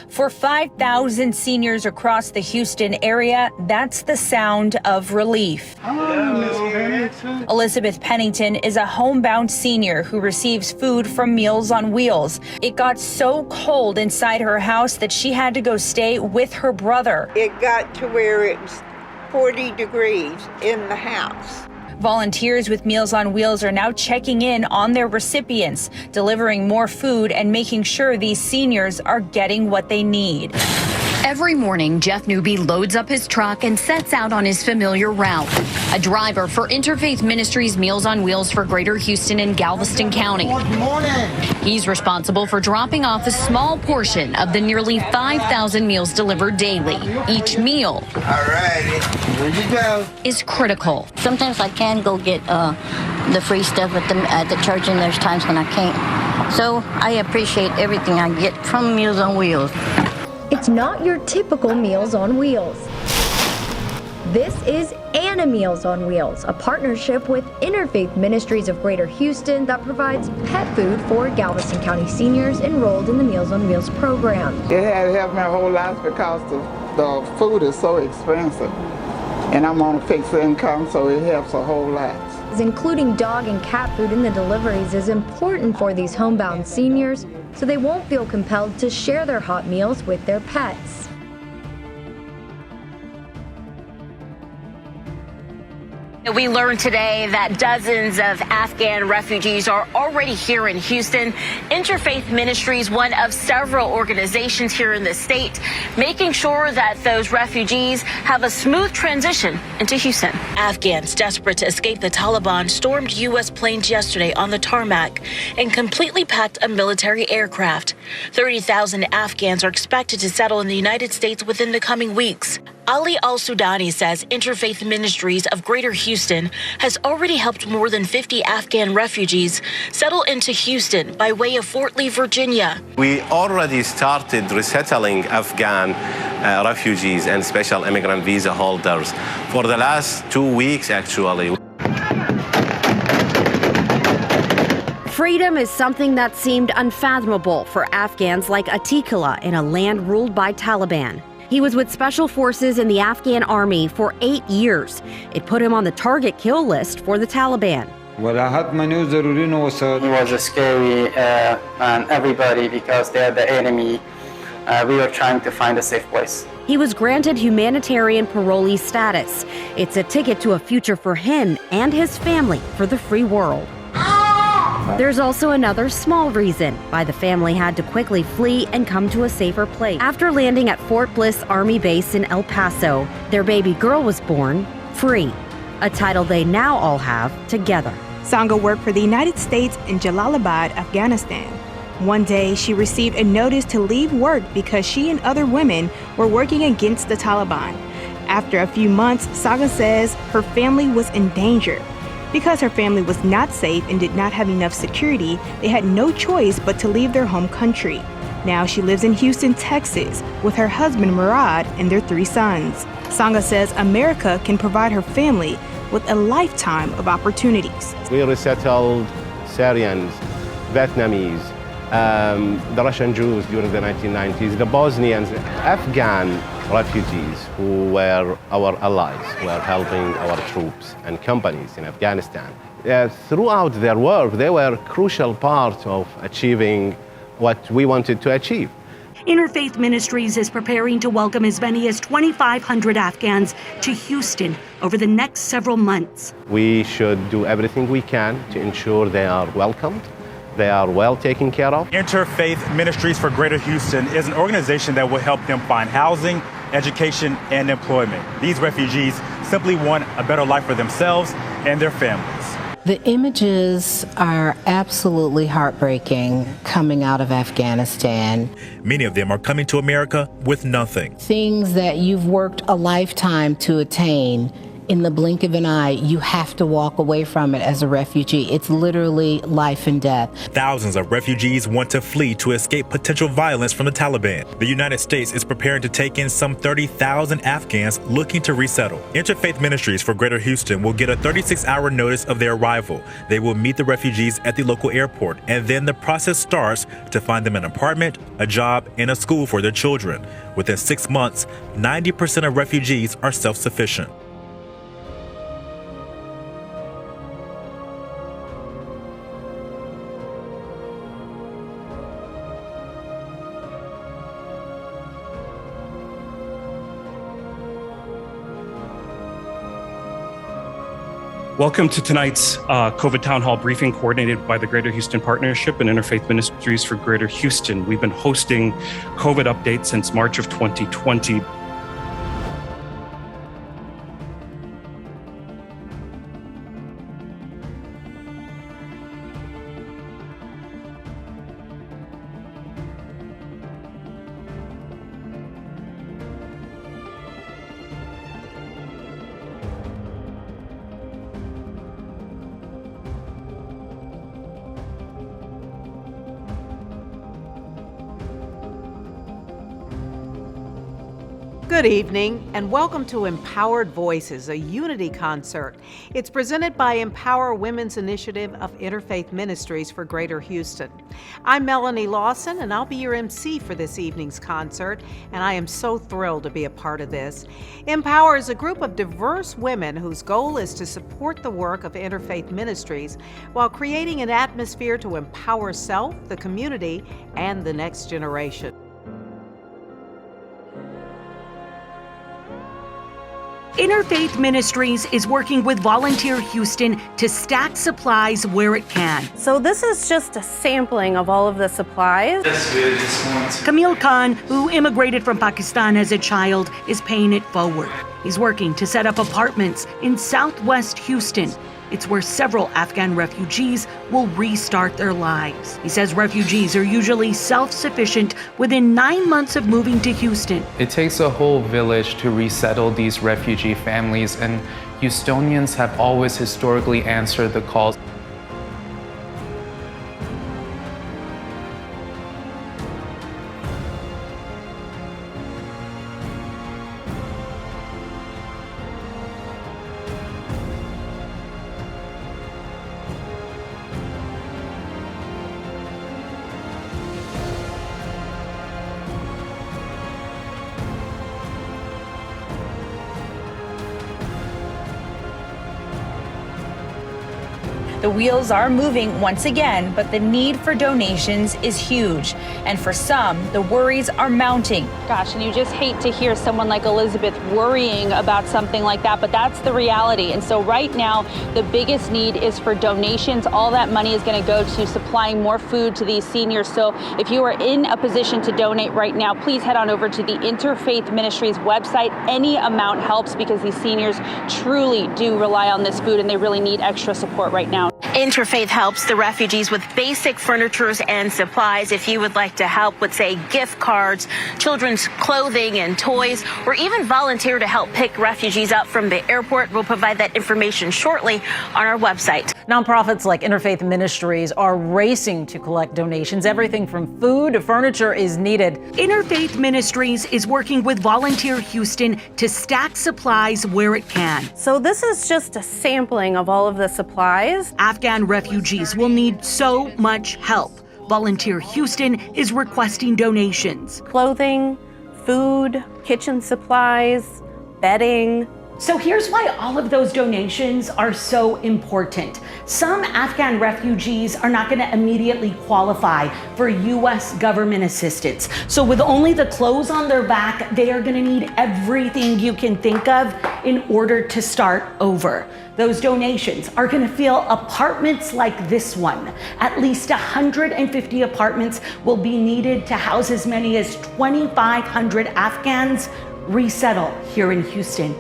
For 5,000 seniors across the Houston area, that's the sound of relief. Elizabeth Pennington is a homebound senior who receives food from Meals on Wheels. It got so cold inside her house that she had to go stay with her brother. It got to where it was 40 degrees in the house. Volunteers with Meals on Wheels are now checking in on their recipients, delivering more food and making sure these seniors are getting what they need. Every morning, Jeff Newby loads up his truck and sets out on his familiar route. A driver for Interfaith Ministries Meals on Wheels for Greater Houston and Galveston County. Good morning. He's responsible for dropping off a small portion of the nearly 5,000 meals delivered daily. Each meal Here you go. is critical. Sometimes I can go get the free stuff at the church, and there's times when I can't. So I appreciate everything I get from Meals on Wheels. It's not your typical Meals on Wheels. This is Anna Meals on Wheels, a partnership with Interfaith Ministries of Greater Houston that provides pet food for Galveston County seniors enrolled in the Meals on Wheels program. It has helped my whole life because the food is so expensive. And I'm on a fixed income, so it helps a whole lot. Including dog and cat food in the deliveries is important for these homebound seniors, so they won't feel compelled to share their hot meals with their pets. We learned today that dozens of Afghan refugees are already here in Houston. Interfaith Ministries, one of several organizations here in the state, making sure that those refugees have a smooth transition into Houston. Afghans desperate to escape the Taliban stormed U.S. planes yesterday on the tarmac and completely packed a military aircraft. 30,000 Afghans are expected to settle in the United States within the coming weeks. Ali Al-Sudani says Interfaith Ministries of Greater Houston has already helped more than 50 Afghan refugees settle into Houston by way of Fort Lee, Virginia. We already started resettling Afghan refugees and special immigrant visa holders for the last 2 weeks, actually. Freedom is something that seemed unfathomable for Afghans like Atikullah in a land ruled by Taliban. He was with special forces in the Afghan army for 8 years. It put him on the target kill list for the Taliban. It was a scary and everybody, because they're the enemy. We were trying to find a safe place. He was granted humanitarian parolee status. It's a ticket to a future for him and his family for the free world. There's also another small reason why the family had to quickly flee and come to a safer place. After landing at Fort Bliss Army Base in El Paso, their baby girl was born free, a title they now all have together. Sangha worked for the United States in Jalalabad, Afghanistan. One day, she received a notice to leave work because she and other women were working against the Taliban. After a few months, Sangha says her family was in danger. Because her family was not safe and did not have enough security, they had no choice but to leave their home country. Now she lives in Houston, Texas, with her husband Murad and their 3 sons. Sangha says America can provide her family with a lifetime of opportunities. We resettled Syrians, Vietnamese, the Russian Jews during the 1990s, the Bosnians, Afghan refugees who were our allies, who were helping our troops and companies in Afghanistan. Throughout their work, they were a crucial part of achieving what we wanted to achieve. Interfaith Ministries is preparing to welcome as many as 2,500 Afghans to Houston over the next several months. We should do everything we can to ensure they are welcomed, they are well taken care of. Interfaith Ministries for Greater Houston is an organization that will help them find housing, education, and employment. These refugees simply want a better life for themselves and their families. The images are absolutely heartbreaking coming out of Afghanistan. Many of them are coming to America with nothing. Things that you've worked a lifetime to attain, in the blink of an eye, you have to walk away from it as a refugee. It's literally life and death. Thousands of refugees want to flee to escape potential violence from the Taliban. The United States is preparing to take in some 30,000 Afghans looking to resettle. Interfaith Ministries for Greater Houston will get a 36-hour notice of their arrival. They will meet the refugees at the local airport, and then the process starts to find them an apartment, a job, and a school for their children. Within 6 months, 90% of refugees are self-sufficient. Welcome to tonight's COVID Town Hall briefing coordinated by the Greater Houston Partnership and Interfaith Ministries for Greater Houston. We've been hosting COVID updates since March of 2020. Good evening and welcome to Empowered Voices, a unity concert. It's presented by Empower Women's Initiative of Interfaith Ministries for Greater Houston. I'm Melanie Lawson and I'll be your MC for this evening's concert, and I am so thrilled to be a part of this. Empower is a group of diverse women whose goal is to support the work of Interfaith Ministries while creating an atmosphere to empower self, the community, and the next generation. Interfaith Ministries is working with Volunteer Houston to stack supplies where it can. So this is just a sampling of all of the supplies. Camille Khan, who immigrated from Pakistan as a child, is paying it forward. He's working to set up apartments in Southwest Houston. It's where several Afghan refugees will restart their lives. He says refugees are usually self-sufficient within 9 months of moving to Houston. It takes a whole village to resettle these refugee families, and Houstonians have always historically answered the calls. The wheels are moving once again, but the need for donations is huge. And for some, the worries are mounting. Gosh, and you just hate to hear someone like Elizabeth worrying about something like that, but that's the reality. And so right now, the biggest need is for donations. All that money is going to go to supplying more food to these seniors. So if you are in a position to donate right now, please head on over to the Interfaith Ministries website. Any amount helps because these seniors truly do rely on this food and they really need extra support right now. Interfaith helps the refugees with basic furniture and supplies. If you would like to help with, say, gift cards, children's clothing and toys, or even volunteer to help pick refugees up from the airport, we'll provide that information shortly on our website. Nonprofits like Interfaith Ministries are racing to collect donations. Everything from food to furniture is needed. Interfaith Ministries is working with Volunteer Houston to stack supplies where it can. So this is just a sampling of all of the supplies. Afghan refugees will need so much help. Volunteer Houston is requesting donations. Clothing, food, kitchen supplies, bedding. So here's why all of those donations are so important. Some Afghan refugees are not going to immediately qualify for U.S. government assistance. So with only the clothes on their back, they are going to need everything you can think of in order to start over. Those donations are going to fill apartments like this one. At least 150 apartments will be needed to house as many as 2,500 Afghans resettle here in Houston.